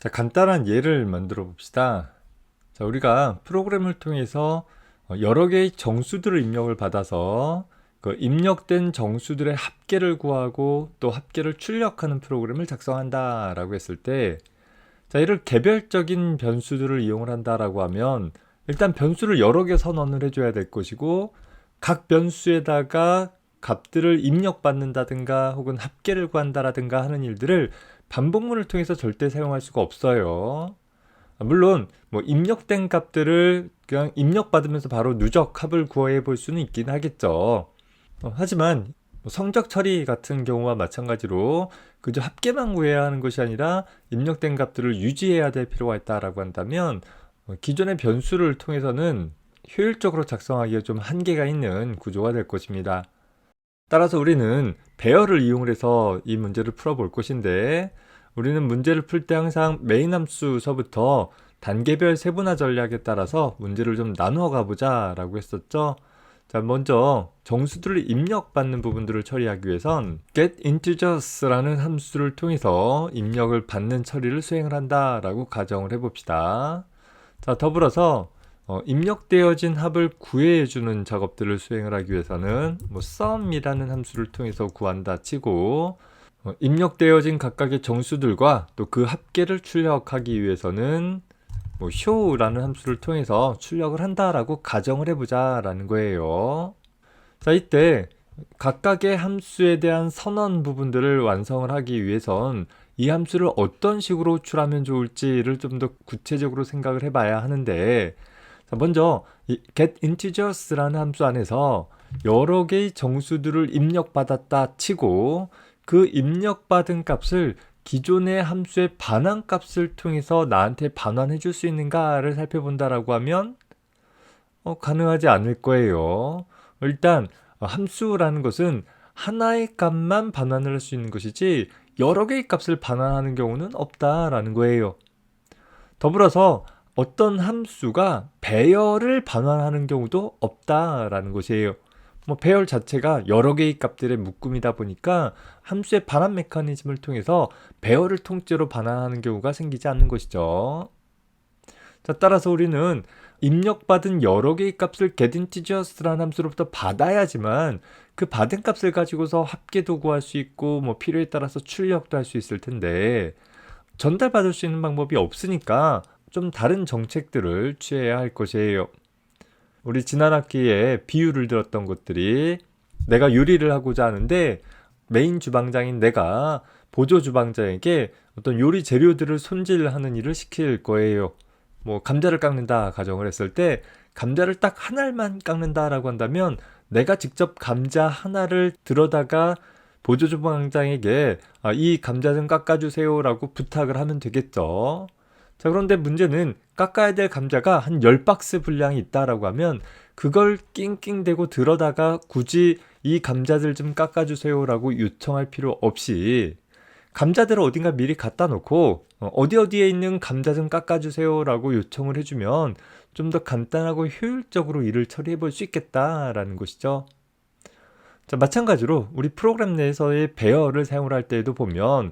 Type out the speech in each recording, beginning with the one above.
자, 간단한 예를 만들어 봅시다. 자, 우리가 프로그램을 통해서 여러 개의 정수들을 입력을 받아서 그 입력된 정수들의 합계를 구하고 또 합계를 출력하는 프로그램을 작성한다라고 했을 때, 자, 이를 개별적인 변수들을 이용을 한다라고 하면 일단 변수를 여러 개 선언을 해줘야 될 것이고, 각 변수에다가 값들을 입력받는다든가 혹은 합계를 구한다라든가 하는 일들을 반복문을 통해서 절대 사용할 수가 없어요. 물론 뭐 입력된 값들을 그냥 입력받으면서 바로 누적 합을 구해 볼 수는 있긴 하겠죠. 하지만 뭐 성적 처리 같은 경우와 마찬가지로 그저 합계만 구해야 하는 것이 아니라 입력된 값들을 유지해야 될 필요가 있다라고 한다면 기존의 변수를 통해서는 효율적으로 작성하기에 좀 한계가 있는 구조가 될 것입니다. 따라서 우리는 배열을 이용을 해서 이 문제를 풀어볼 것인데, 우리는 문제를 풀 때 항상 메인 함수서부터 단계별 세분화 전략에 따라서 문제를 좀 나누어 가보자 라고 했었죠. 자, 먼저 정수들을 입력받는 부분들을 처리하기 위해선 getIntegers라는 함수를 통해서 입력을 받는 처리를 수행을 한다 라고 가정을 해봅시다. 자, 더불어서 입력되어진 합을 구해주는 작업들을 수행을 하기 위해서는 뭐 sum이라는 함수를 통해서 구한다 치고, 입력되어진 각각의 정수들과 또 그 합계를 출력하기 위해서는 뭐 show라는 함수를 통해서 출력을 한다라고 가정을 해보자 라는 거예요. 자, 이때 각각의 함수에 대한 선언 부분들을 완성을 하기 위해선 이 함수를 어떤 식으로 호출하면 좋을지를 좀 더 구체적으로 생각을 해봐야 하는데, 자, 먼저 이 getIntegers라는 함수 안에서 여러 개의 정수들을 입력받았다 치고, 그 입력받은 값을 기존의 함수의 반환 값을 통해서 나한테 반환해 줄 수 있는가를 살펴본다라고 하면 가능하지 않을 거예요. 일단 함수라는 것은 하나의 값만 반환을 할 수 있는 것이지 여러 개의 값을 반환하는 경우는 없다라는 거예요. 더불어서 어떤 함수가 배열을 반환하는 경우도 없다라는 것이에요. 뭐 배열 자체가 여러 개의 값들의 묶음이다 보니까 함수의 반환 메커니즘을 통해서 배열을 통째로 반환하는 경우가 생기지 않는 것이죠. 자, 따라서 우리는 입력받은 여러 개의 값을 getIntegers라는 함수로부터 받아야지만 그 받은 값을 가지고서 합계도 구할 수 있고 뭐 필요에 따라서 출력도 할 수 있을 텐데, 전달받을 수 있는 방법이 없으니까 좀 다른 정책들을 취해야 할 것이에요. 우리 지난 학기에 비유를 들었던 것들이, 내가 요리를 하고자 하는데 메인 주방장인 내가 보조 주방장에게 어떤 요리 재료들을 손질하는 일을 시킬 거예요. 뭐 감자를 깎는다 가정을 했을 때 감자를 딱 한 알만 깎는다라고 한다면 내가 직접 감자 하나를 들어다가 보조 주방장에게 이 감자 좀 깎아주세요라고 부탁을 하면 되겠죠. 자, 그런데 문제는 깎아야 될 감자가 한 10박스 분량이 있다라고 하면 그걸 낑낑대고 들어다가 굳이 이 감자들 좀 깎아주세요라고 요청할 필요 없이 감자들을 어딘가 미리 갖다 놓고 어디 어디에 있는 감자 좀 깎아주세요라고 요청을 해주면 좀 더 간단하고 효율적으로 일을 처리해 볼 수 있겠다라는 것이죠. 자, 마찬가지로 우리 프로그램 내에서의 배열을 사용을 할 때에도 보면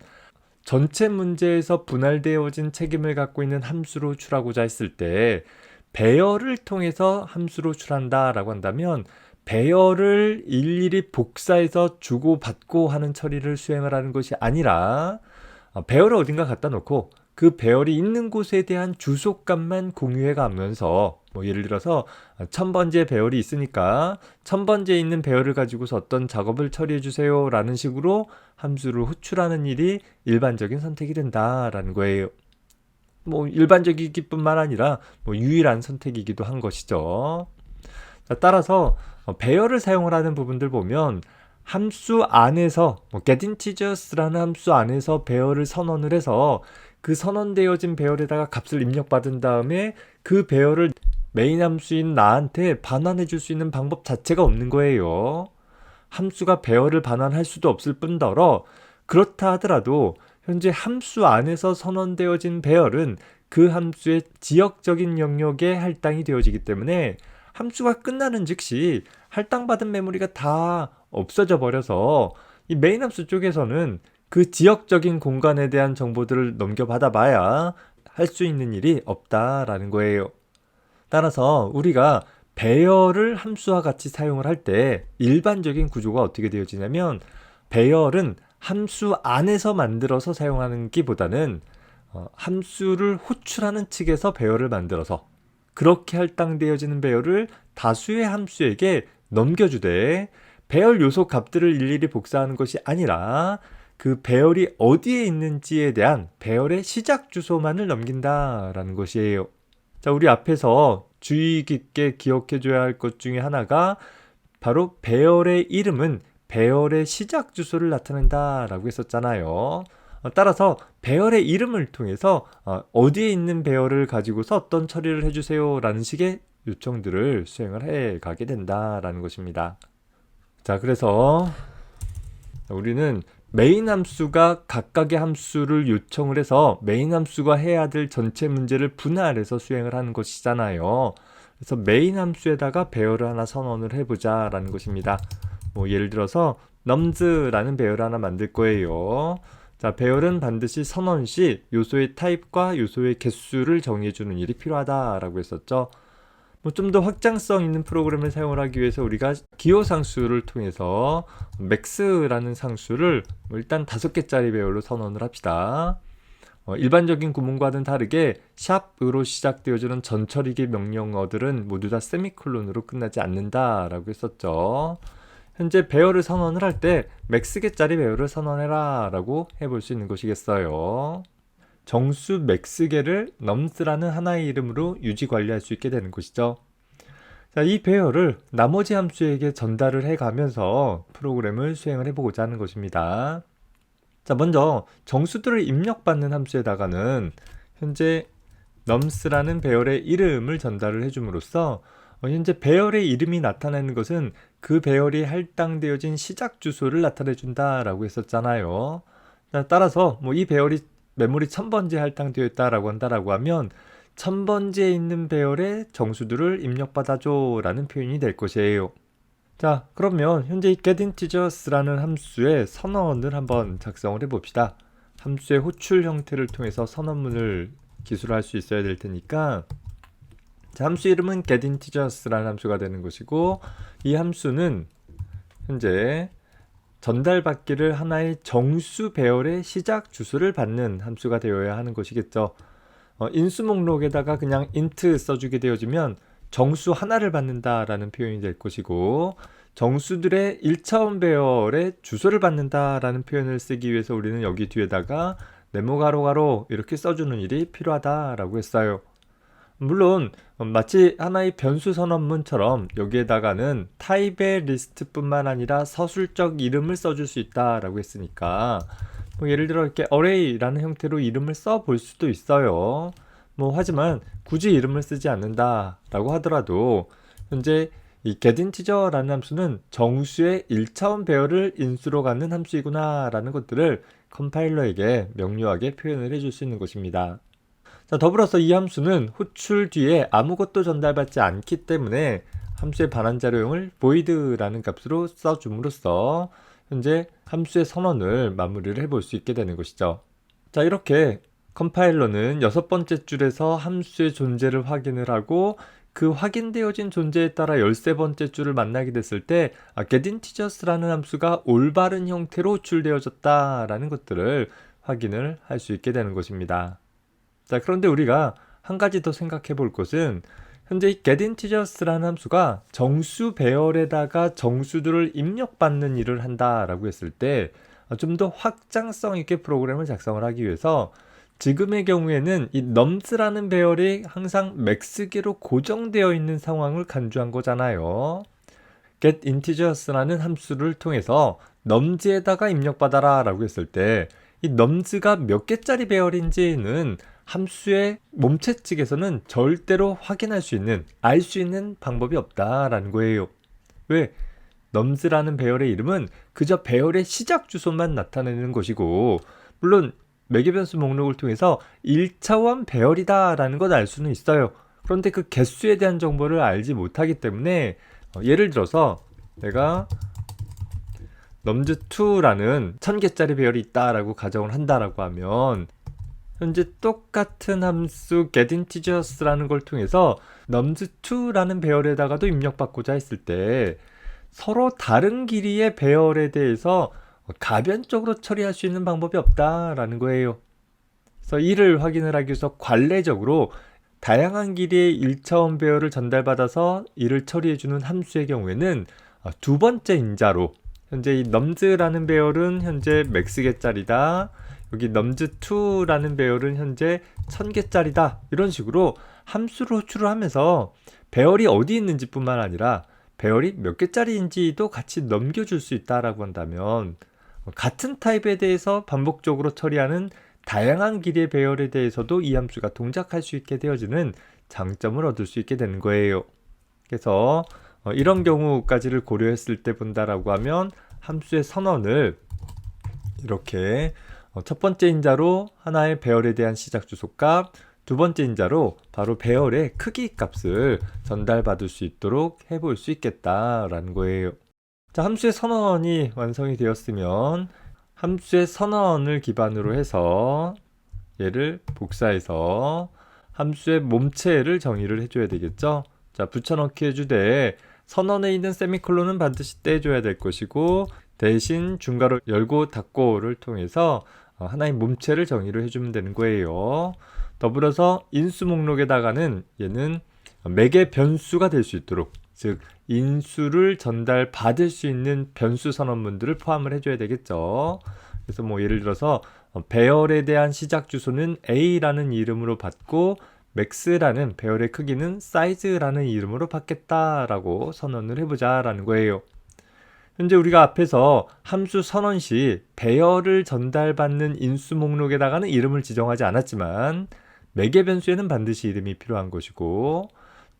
전체 문제에서 분할되어진 책임을 갖고 있는 함수로 호출하고자 했을 때 배열을 통해서 함수로 호출한다라고 한다면 배열을 일일이 복사해서 주고받고 하는 처리를 수행을 하는 것이 아니라 배열을 어딘가 갖다 놓고 그 배열이 있는 곳에 대한 주소값만 공유해 가면서, 뭐 예를 들어서 1000번째 배열이 있으니까 1000번째에 있는 배열을 가지고서 어떤 작업을 처리해 주세요 라는 식으로 함수를 호출하는 일이 일반적인 선택이 된다라는 거예요. 뭐 일반적이기 뿐만 아니라 뭐 유일한 선택이기도 한 것이죠. 자, 따라서 배열을 사용을 하는 부분들 보면 함수 안에서 getIntegers라는 함수 안에서 배열을 선언을 해서 그 선언되어진 배열에다가 값을 입력받은 다음에 그 배열을 메인 함수인 나한테 반환해 줄 수 있는 방법 자체가 없는 거예요. 함수가 배열을 반환할 수도 없을 뿐더러, 그렇다 하더라도 현재 함수 안에서 선언되어진 배열은 그 함수의 지역적인 영역에 할당이 되어지기 때문에 함수가 끝나는 즉시 할당받은 메모리가 다 없어져 버려서 이 메인 함수 쪽에서는 그 지역적인 공간에 대한 정보들을 넘겨받아 봐야 할 수 있는 일이 없다라는 거예요. 따라서 우리가 배열을 함수와 같이 사용을 할 때 일반적인 구조가 어떻게 되어지냐면, 배열은 함수 안에서 만들어서 사용하는 기보다는 함수를 호출하는 측에서 배열을 만들어서 그렇게 할당되어지는 배열을 다수의 함수에게 넘겨주되, 배열 요소 값들을 일일이 복사하는 것이 아니라 그 배열이 어디에 있는지에 대한 배열의 시작 주소만을 넘긴다라는 것이에요. 자, 우리 앞에서 주의 깊게 기억해 줘야 할 것 중에 하나가 바로 배열의 이름은 배열의 시작 주소를 나타낸다라고 했었잖아요. 따라서 배열의 이름을 통해서 어디에 있는 배열을 가지고서 어떤 처리를 해주세요 라는 식의 요청들을 수행을 해 가게 된다라는 것입니다. 자, 그래서 우리는 메인 함수가 각각의 함수를 요청을 해서 메인 함수가 해야 될 전체 문제를 분할해서 수행을 하는 것이잖아요. 그래서 메인 함수에다가 배열을 하나 선언을 해보자 라는 것입니다. 뭐 예를 들어서 nums라는 배열을 하나 만들 거예요. 자, 배열은 반드시 선언 시 요소의 타입과 요소의 개수를 정의해주는 일이 필요하다라고 했었죠. 뭐 좀 더 확장성 있는 프로그램을 사용을 하기 위해서 우리가 기호 상수를 통해서 max라는 상수를 일단 5개짜리 배열로 선언을 합시다. 일반적인 구문과는 다르게 샵으로 시작되어지는 전처리기 명령어들은 모두 다 세미콜론으로 끝나지 않는다라고 했었죠. 현재 배열을 선언을 할 때 max개짜리 배열을 선언해라 라고 해볼 수 있는 것이겠어요. 정수 max개를 nums라는 하나의 이름으로 유지 관리할 수 있게 되는 것이죠. 자, 이 배열을 나머지 함수에게 전달을 해가면서 프로그램을 수행을 해보고자 하는 것입니다. 자, 먼저 정수들을 입력받는 함수에다가는 현재 nums라는 배열의 이름을 전달을 해줌으로써 현재 배열의 이름이 나타내는 것은 그 배열이 할당되어진 시작 주소를 나타내 준다라고 했었잖아요. 자, 따라서 이 배열이 메모리 1000번지에 할당되어 있다라고 한다라고 하면 1000번지에 있는 배열의 정수들을 입력받아줘 라는 표현이 될 것이에요. 자, 그러면 현재 이 getIntegers라는 함수의 선언을 한번 작성을 해봅시다. 함수의 호출 형태를 통해서 선언문을 기술할 수 있어야 될 테니까, 자, 함수 이름은 getIntegers라는 함수가 되는 것이고, 이 함수는 현재 전달받기를 하나의 정수 배열의 시작 주소를 받는 함수가 되어야 하는 것이겠죠. 인수 목록에다가 그냥 int 써주게 되어지면 정수 하나를 받는다라는 표현이 될 것이고, 정수들의 1차원 배열의 주소를 받는다라는 표현을 쓰기 위해서 우리는 여기 뒤에다가 네모 가로 이렇게 써주는 일이 필요하다라고 했어요. 물론 마치 하나의 변수 선언문처럼 여기에다가는 타입의 리스트뿐만 아니라 서술적 이름을 써줄 수 있다라고 했으니까 예를 들어 이렇게 array라는 형태로 이름을 써볼 수도 있어요. 하지만 굳이 이름을 쓰지 않는다라고 하더라도 현재 이 getInteger라는 함수는 정수의 1차원 배열을 인수로 갖는 함수이구나 라는 것들을 컴파일러에게 명료하게 표현을 해줄 수 있는 것입니다. 자, 더불어서 이 함수는 호출 뒤에 아무것도 전달받지 않기 때문에 함수의 반환 자료용을 void라는 값으로 써줌으로써 현재 함수의 선언을 마무리를 해볼 수 있게 되는 것이죠. 자, 이렇게 컴파일러는 6번째 줄에서 함수의 존재를 확인을 하고 그 확인되어진 존재에 따라 13번째 줄을 만나게 됐을 때 getIntegers라는 함수가 올바른 형태로 호출되어졌다라는 것들을 확인을 할 수 있게 되는 것입니다. 자, 그런데 우리가 한 가지 더 생각해 볼 것은 현재 이 getIntegers라는 함수가 정수 배열에다가 정수들을 입력받는 일을 한다라고 했을 때 좀 더 확장성 있게 프로그램을 작성을 하기 위해서 지금의 경우에는 이 nums라는 배열이 항상 max개로 고정되어 있는 상황을 간주한 거잖아요. getIntegers라는 함수를 통해서 nums에다가 입력받아라 라고 했을 때 이 nums가 몇 개짜리 배열인지는 함수의 몸체 측에서는 절대로 확인할 수 있는, 알 수 있는 방법이 없다라는 거예요. 왜? nums라는 배열의 이름은 그저 배열의 시작 주소만 나타내는 것이고, 물론 매개변수 목록을 통해서 1차원 배열이다 라는 걸 알 수는 있어요. 그런데 그 개수에 대한 정보를 알지 못하기 때문에 예를 들어서 내가 nums2라는 1000개짜리 배열이 있다라고 가정을 한다라고 하면 현재 똑같은 함수 getIntegers라는 걸 통해서 nums2라는 배열에다가도 입력받고자 했을 때 서로 다른 길이의 배열에 대해서 가변적으로 처리할 수 있는 방법이 없다라는 거예요. 그래서 이를 확인을 하기 위해서 관례적으로 다양한 길이의 1차원 배열을 전달받아서 이를 처리해주는 함수의 경우에는 두 번째 인자로 현재 이 nums라는 배열은 현재 max개짜리다. 여기 nums2라는 배열은 현재 1000개짜리다. 이런 식으로 함수를 호출을 하면서 배열이 어디 있는지 뿐만 아니라 배열이 몇 개짜리인지도 같이 넘겨줄 수 있다라고 한다면 같은 타입에 대해서 반복적으로 처리하는 다양한 길이의 배열에 대해서도 이 함수가 동작할 수 있게 되어지는 장점을 얻을 수 있게 되는 거예요. 그래서 이런 경우까지를 고려했을 때 본다라고 하면 함수의 선언을 이렇게 첫 번째 인자로 하나의 배열에 대한 시작 주소값, 두 번째 인자로 바로 배열의 크기 값을 전달받을 수 있도록 해볼 수 있겠다라는 거예요. 자, 함수의 선언이 완성이 되었으면 함수의 선언을 기반으로 해서 얘를 복사해서 함수의 몸체를 정의를 해줘야 되겠죠. 자, 붙여넣기 해주되 선언에 있는 세미콜론은 반드시 떼줘야 될 것이고 대신 중괄호 열고 닫고를 통해서 하나의 몸체를 정의를 해주면 되는 거예요. 더불어서 인수 목록에다가는 얘는 매개 변수가 될 수 있도록, 즉 인수를 전달받을 수 있는 변수 선언문들을 포함을 해줘야 되겠죠. 그래서 뭐 예를 들어서 배열에 대한 시작 주소는 A라는 이름으로 받고 max라는 배열의 크기는 size라는 이름으로 받겠다라고 선언을 해보자 라는 거예요. 현재 우리가 앞에서 함수 선언 시 배열을 전달받는 인수 목록에다가는 이름을 지정하지 않았지만 매개 변수에는 반드시 이름이 필요한 것이고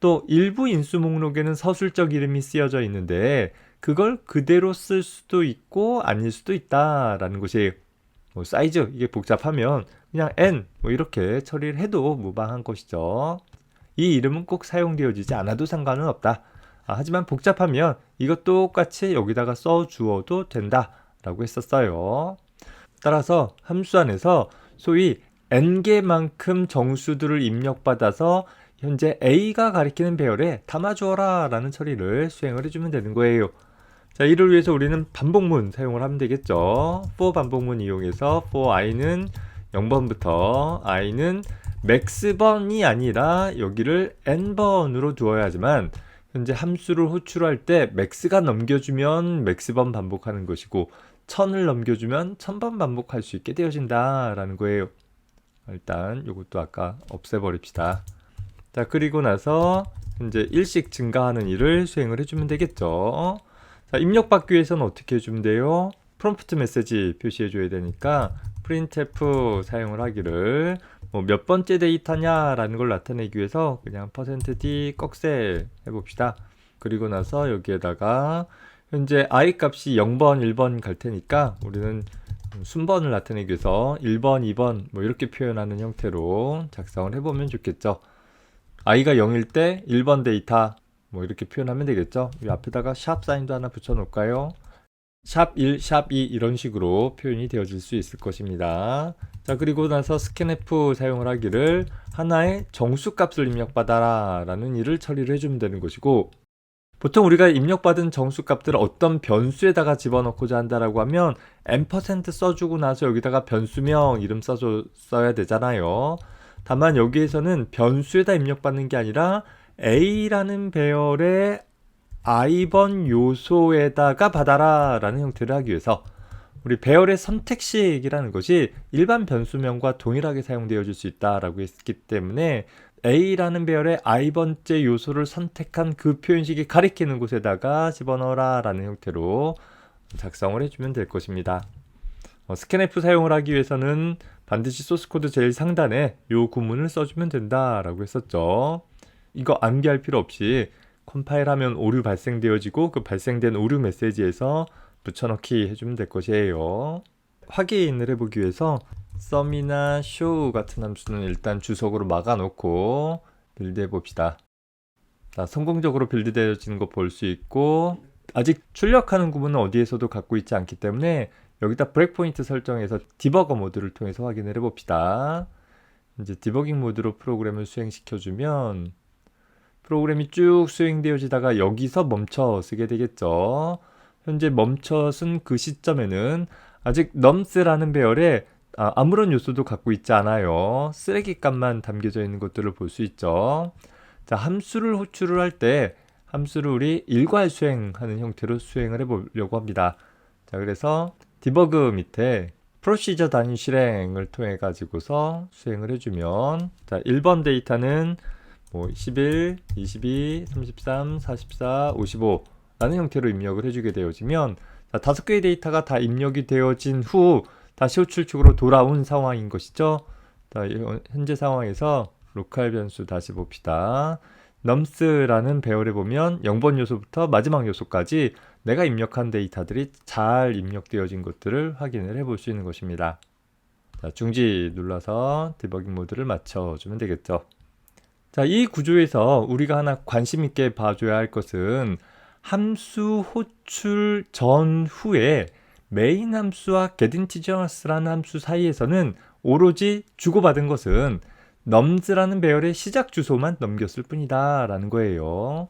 또 일부 인수 목록에는 서술적 이름이 쓰여져 있는데 그걸 그대로 쓸 수도 있고 아닐 수도 있다라는 것이 뭐 사이즈 이게 복잡하면 그냥 n 뭐 이렇게 처리를 해도 무방한 것이죠. 이 이름은 꼭 사용되어지지 않아도 상관은 없다. 하지만 복잡하면 이것 똑같이 여기다가 써 주어도 된다 라고 했었어요. 따라서 함수 안에서 소위 n개만큼 정수들을 입력받아서 현재 A가 가리키는 배열에 담아주어라 라는 처리를 수행을 해주면 되는 거예요. 자, 이를 위해서 우리는 반복문 사용을 하면 되겠죠. for 반복문 이용해서 for i는 0번부터 i는 max번이 아니라 여기를 n번으로 두어야 하지만 현재 함수를 호출할 때 max가 넘겨주면 max번 반복하는 것이고 1000을 넘겨주면 1000번 반복할 수 있게 되어진다 라는 거예요. 일단 이것도 아까 없애버립시다. 자, 그리고 나서 현재 일씩 증가하는 일을 수행을 해주면 되겠죠. 자, 입력받기 위해서는 어떻게 해주면 돼요? 프롬프트 메시지 표시해줘야 되니까 printf 사용을 하기를 뭐 몇 번째 데이터냐 라는 걸 나타내기 위해서 그냥 %d 꺽쇠 해봅시다. 그리고 나서 여기에다가 현재 i 값이 0번, 1번 갈 테니까 우리는 순번을 나타내기 위해서 1번, 2번 뭐 이렇게 표현하는 형태로 작성을 해보면 좋겠죠. i가 0일 때 1번 데이터 뭐 이렇게 표현하면 되겠죠. 이 앞에다가 샵 사인도 하나 붙여 놓을까요? 샵 1, 샵 2 이런 식으로 표현이 되어질 수 있을 것입니다. 자, 그리고 나서 scanf 사용을 하기를 하나의 정수값을 입력받아라 라는 일을 처리를 해주면 되는 것이고 보통 우리가 입력받은 정수값들을 어떤 변수에다가 집어넣고자 한다라고 하면 %% 써주고 나서 여기다가 변수명 이름 써야 되잖아요. 다만 여기에서는 변수에다 입력받는 게 아니라 A라는 배열의 i번 요소에다가 받아라 라는 형태를 하기 위해서 우리 배열의 선택식이라는 것이 일반 변수명과 동일하게 사용되어질 수 있다라고 했기 때문에 A라는 배열의 i번째 요소를 선택한 그 표현식이 가리키는 곳에다가 집어넣어라 라는 형태로 작성을 해주면 될 것입니다. scanf 사용을 하기 위해서는 반드시 소스코드 제일 상단에 이 구문을 써주면 된다라고 했었죠. 이거 암기할 필요 없이 컴파일하면 오류 발생되어지고 그 발생된 오류 메시지에서 붙여넣기 해주면 될 것이에요. 확인을 해보기 위해서 sum이나 show 같은 함수는 일단 주석으로 막아놓고 빌드 해봅시다. 자, 성공적으로 빌드되어지는 거 볼 수 있고 아직 출력하는 구문은 어디에서도 갖고 있지 않기 때문에 여기다 브레이크포인트 설정해서 디버거 모드를 통해서 확인을 해봅시다. 이제 디버깅 모드로 프로그램을 수행시켜주면 프로그램이 쭉 수행되어지다가 여기서 멈춰 쓰게 되겠죠. 현재 멈춰 쓴 그 시점에는 아직 nums라는 배열에 아무런 요소도 갖고 있지 않아요. 쓰레기 값만 담겨져 있는 것들을 볼 수 있죠. 자, 함수를 호출을 할 때 함수를 우리 일괄 수행하는 형태로 수행을 해보려고 합니다. 자, 그래서 디버그 밑에 프로시저 단위 실행을 통해 가지고서 수행을 해주면, 자, 1번 데이터는 뭐 11, 22, 33, 44, 55 라는 형태로 입력을 해주게 되어지면, 자, 5개의 데이터가 다 입력이 되어진 후 다시 호출축으로 돌아온 상황인 것이죠. 자, 현재 상황에서 로컬 변수 다시 봅시다. nums라는 배열에 보면 0번 요소부터 마지막 요소까지 내가 입력한 데이터들이 잘 입력되어진 것들을 확인을 해볼 수 있는 것입니다. 자, 중지 눌러서 디버깅 모드를 맞춰주면 되겠죠. 자, 이 구조에서 우리가 하나 관심 있게 봐줘야 할 것은 함수 호출 전후에 메인 함수와 getIntegers라는 함수 사이에서는 오로지 주고받은 것은 nums라는 배열의 시작 주소만 넘겼을 뿐이다 라는 거예요.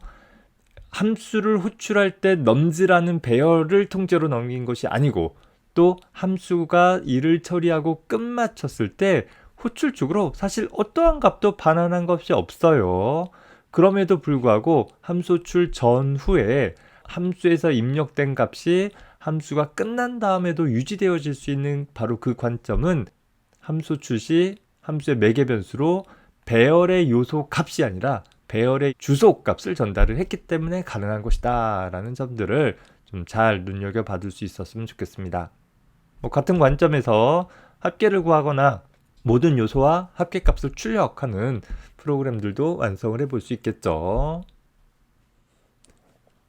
함수를 호출할 때 nums라는 배열을 통째로 넘긴 것이 아니고, 또 함수가 일을 처리하고 끝마쳤을 때 호출축으로 사실 어떠한 값도 반환한 것이 없어요. 그럼에도 불구하고 함수 호출 전후에 함수에서 입력된 값이 함수가 끝난 다음에도 유지되어질 수 있는 바로 그 관점은 함수 호출 시 함수의 매개 변수로 배열의 요소 값이 아니라 배열의 주소 값을 전달을 했기 때문에 가능한 것이다 라는 점들을 좀 잘 눈여겨 받을 수 있었으면 좋겠습니다. 같은 관점에서 합계를 구하거나 모든 요소와 합계값을 출력하는 프로그램들도 완성을 해볼 수 있겠죠.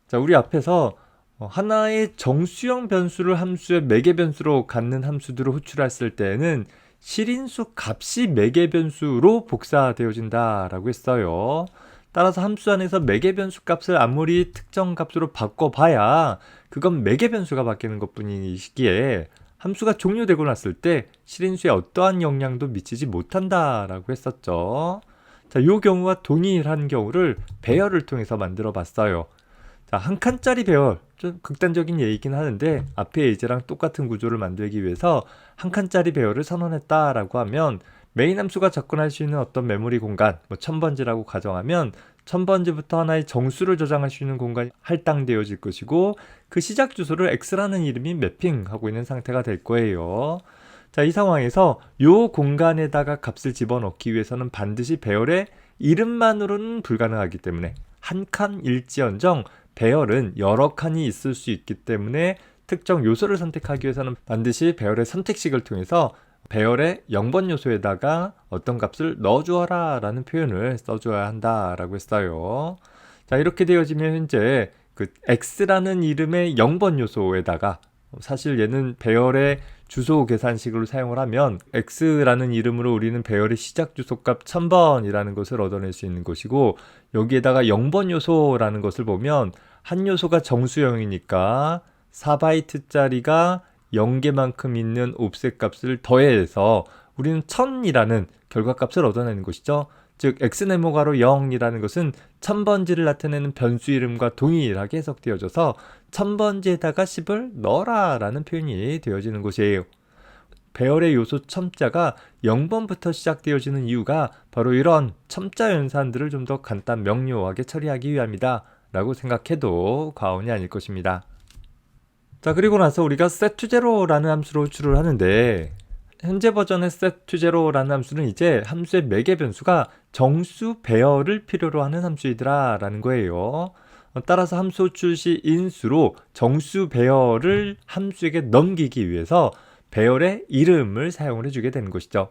자, 우리 앞에서 하나의 정수형 변수를 함수의 매개 변수로 갖는 함수들을 호출했을 때에는 실인수 값이 매개 변수로 복사되어진다 라고 했어요. 따라서 함수 안에서 매개 변수 값을 아무리 특정 값으로 바꿔봐야 그건 매개 변수가 바뀌는 것뿐이기에 함수가 종료되고 났을 때 실인수에 어떠한 영향도 미치지 못한다 라고 했었죠. 자, 이 경우와 동일한 경우를 배열을 통해서 만들어 봤어요. 자, 한 칸짜리 배열, 좀 극단적인 예이긴 하는데 앞에 예제랑 똑같은 구조를 만들기 위해서 한 칸짜리 배열을 선언했다라고 하면 메인 함수가 접근할 수 있는 어떤 메모리 공간, 1000번지라고 가정하면 1000번지부터 하나의 정수를 저장할 수 있는 공간이 할당되어질 것이고, 그 시작 주소를 x라는 이름이 매핑하고 있는 상태가 될 거예요. 자, 이 상황에서 이 공간에다가 값을 집어넣기 위해서는 반드시 배열의 이름만으로는 불가능하기 때문에 한 칸일지언정 배열은 여러 칸이 있을 수 있기 때문에 특정 요소를 선택하기 위해서는 반드시 배열의 선택식을 통해서 배열의 0번 요소에다가 어떤 값을 넣어주어라 라는 표현을 써줘야 한다 라고 했어요. 자, 이렇게 되어지면 현재 그 x라는 이름의 0번 요소에다가, 사실 얘는 배열의 주소 계산식으로 사용을 하면 x라는 이름으로 우리는 배열의 시작 주소값 1000번이라는 것을 얻어낼 수 있는 것이고, 여기에다가 0번 요소라는 것을 보면 한 요소가 정수형이니까 4바이트짜리가 0개만큼 있는 옵셋 값을 더해서 우리는 1000이라는 결과값을 얻어내는 것이죠. 즉 x네모가로 0이라는 것은 1000번지를 나타내는 변수 이름과 동일하게 해석되어져서 1000번지에다가 10을 넣어라 라는 표현이 되어지는 것이에요. 배열의 요소 첨자가 0번부터 시작되어지는 이유가 바로 이런 첨자 연산들을 좀 더 간단 명료하게 처리하기 위함이다 라고 생각해도 과언이 아닐 것입니다. 자, 그리고 나서 우리가 set0라는 함수로 호출을 하는데, 현재 버전의 set0라는 함수는 이제 함수의 매개 변수가 정수 배열을 필요로 하는 함수이더라 라는 거예요. 따라서 함수 호출 시 인수로 정수 배열을 함수에게 넘기기 위해서 배열의 이름을 사용을 해주게 되는 것이죠.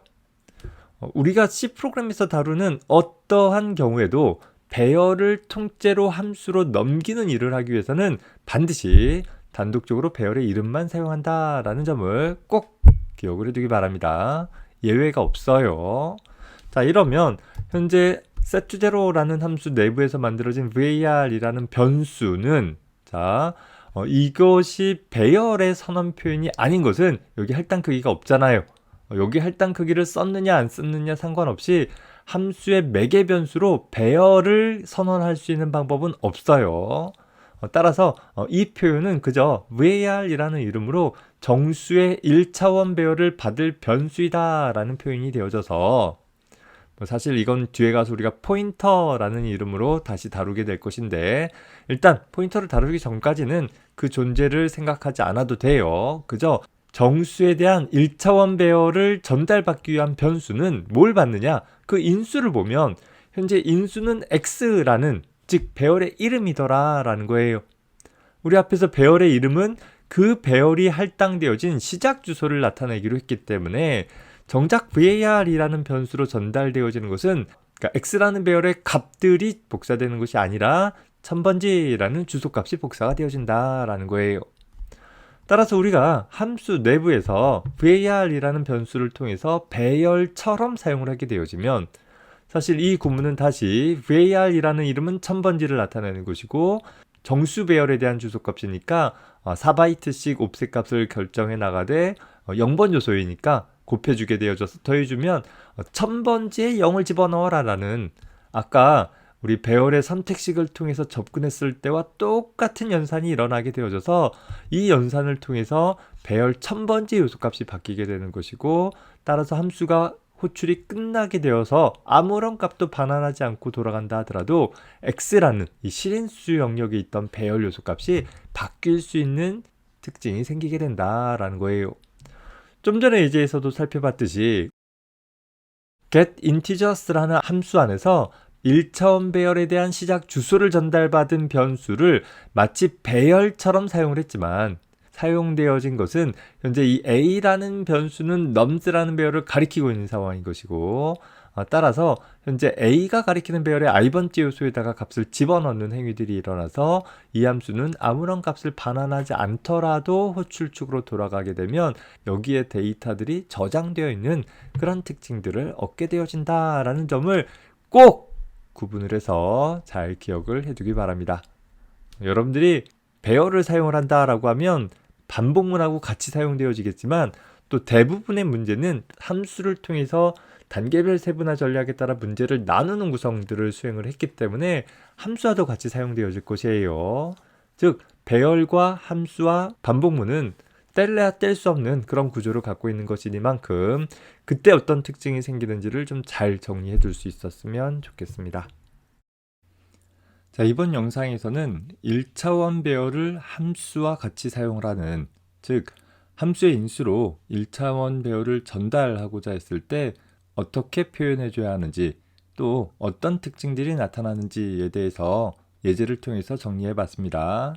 우리가 C 프로그램에서 다루는 어떠한 경우에도 배열을 통째로 함수로 넘기는 일을 하기 위해서는 반드시 단독적으로 배열의 이름만 사용한다라는 점을 꼭 기억을 해두기 바랍니다. 예외가 없어요. 자, 이러면 현재 set0라는 함수 내부에서 만들어진 var이라는 변수는, 자, 이것이 배열의 선언 표현이 아닌 것은 여기 할당 크기가 없잖아요. 여기 할당 크기를 썼느냐 안 썼느냐 상관없이 함수의 매개 변수로 배열을 선언할 수 있는 방법은 없어요. 따라서 이 표현은 그저 var이라는 이름으로 정수의 1차원 배열을 받을 변수이다 라는 표현이 되어져서 사실 이건 뒤에 가서 우리가 포인터라는 이름으로 다시 다루게 될 것인데, 일단 포인터를 다루기 전까지는 그 존재를 생각하지 않아도 돼요. 그저 정수에 대한 1차원 배열을 전달받기 위한 변수는 뭘 받느냐? 그 인수를 보면 현재 인수는 x라는, 즉 배열의 이름이더라 라는 거예요. 우리 앞에서 배열의 이름은 그 배열이 할당되어진 시작 주소를 나타내기로 했기 때문에 정작 var이라는 변수로 전달되어지는 것은, 그러니까 x라는 배열의 값들이 복사되는 것이 아니라 1000번지라는 주소값이 복사가 되어진다라는 거예요. 따라서 우리가 함수 내부에서 var이라는 변수를 통해서 배열처럼 사용을 하게 되어지면, 사실 이 구문은 다시 var이라는 이름은 1000번지를 나타내는 것이고 정수 배열에 대한 주소값이니까 4바이트씩 옵셋 값을 결정해 나가되 0번 요소이니까 곱해주게 되어져서 더해주면 1000번지에 0을 집어넣어라 라는, 아까 우리 배열의 선택식을 통해서 접근했을 때와 똑같은 연산이 일어나게 되어져서 이 연산을 통해서 배열 1000번지 요소값이 바뀌게 되는 것이고, 따라서 함수가 호출이 끝나게 되어서 아무런 값도 반환하지 않고 돌아간다 하더라도 x라는 이 실인수 영역에 있던 배열 요소값이 바뀔 수 있는 특징이 생기게 된다라는 거예요. 좀 전에 예제에서도 살펴봤듯이 getIntegers라는 함수 안에서 1차원 배열에 대한 시작 주소를 전달받은 변수를 마치 배열처럼 사용을 했지만, 사용되어진 것은 현재 이 a라는 변수는 nums라는 배열을 가리키고 있는 상황인 것이고, 따라서 현재 a가 가리키는 배열의 i번째 요소에다가 값을 집어넣는 행위들이 일어나서 이 함수는 아무런 값을 반환하지 않더라도 호출축으로 돌아가게 되면 여기에 데이터들이 저장되어 있는 그런 특징들을 얻게 되어진다라는 점을 꼭 구분을 해서 잘 기억을 해두기 바랍니다. 여러분들이 배열을 사용을 한다라고 하면 반복문하고 같이 사용되어지겠지만, 또 대부분의 문제는 함수를 통해서 단계별 세분화 전략에 따라 문제를 나누는 구성들을 수행을 했기 때문에 함수와도 같이 사용되어질 것이에요. 즉 배열과 함수와 반복문은 뗄래야 뗄 수 없는 그런 구조를 갖고 있는 것이니만큼 그때 어떤 특징이 생기는지를 좀 잘 정리해 둘 수 있었으면 좋겠습니다. 자, 이번 영상에서는 1차원 배열을 함수와 같이 사용을 하는, 즉 함수의 인수로 1차원 배열을 전달하고자 했을 때 어떻게 표현해 줘야 하는지, 또 어떤 특징들이 나타나는지에 대해서 예제를 통해서 정리해 봤습니다.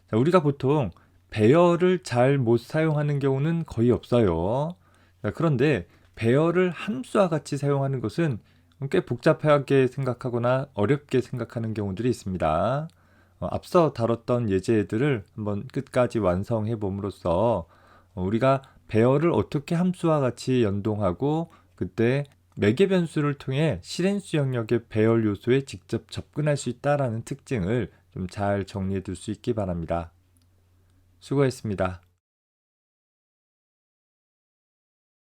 자, 우리가 보통 배열을 잘 못 사용하는 경우는 거의 없어요. 자, 그런데 배열을 함수와 같이 사용하는 것은 꽤 복잡하게 생각하거나 어렵게 생각하는 경우들이 있습니다. 앞서 다뤘던 예제들을 한번 끝까지 완성해 봄으로써 우리가 배열을 어떻게 함수와 같이 연동하고 그때 매개 변수를 통해 실행수 영역의 배열 요소에 직접 접근할 수 있다는 특징을 좀 잘 정리해 둘 수 있기 바랍니다. 수고했습니다.